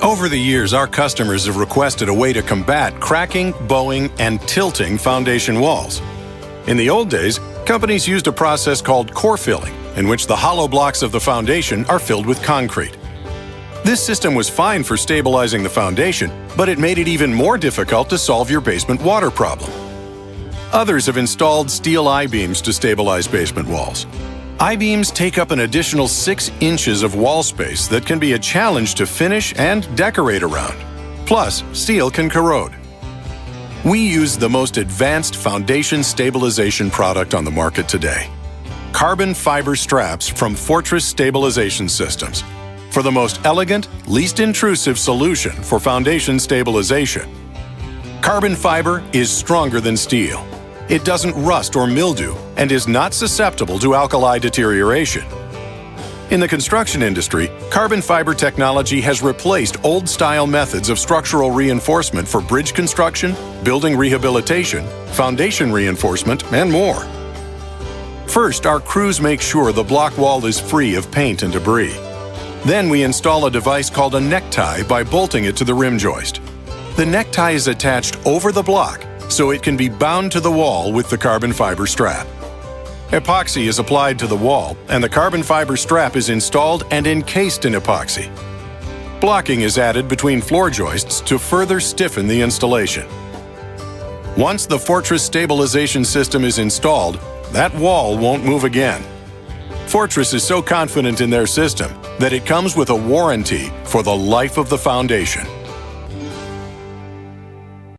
Over the years, our customers have requested a way to combat cracking, bowing, and tilting foundation walls. In the old days, companies used a process called core filling, in which the hollow blocks of the foundation are filled with concrete. This system was fine for stabilizing the foundation, but it made it even more difficult to solve your basement water problem. Others have installed steel I-beams to stabilize basement walls. I-beams take up an additional 6 inches of wall space that can be a challenge to finish and decorate around. Plus, steel can corrode. We use the most advanced foundation stabilization product on the market today: carbon fiber straps from Fortress Stabilization Systems, for the most elegant, least intrusive solution for foundation stabilization. Carbon fiber is stronger than steel. It doesn't rust or mildew and is not susceptible to alkali deterioration. In the construction industry, carbon fiber technology has replaced old-style methods of structural reinforcement for bridge construction, building rehabilitation, foundation reinforcement, and more. First, our crews make sure the block wall is free of paint and debris. Then we install a device called a necktie by bolting it to the rim joist. The necktie is attached over the block, so it can be bound to the wall with the carbon fiber strap. Epoxy is applied to the wall, and the carbon fiber strap is installed and encased in epoxy. Blocking is added between floor joists to further stiffen the installation. Once the Fortress Stabilization System is installed, that wall won't move again. Fortress is so confident in their system that it comes with a warranty for the life of the foundation.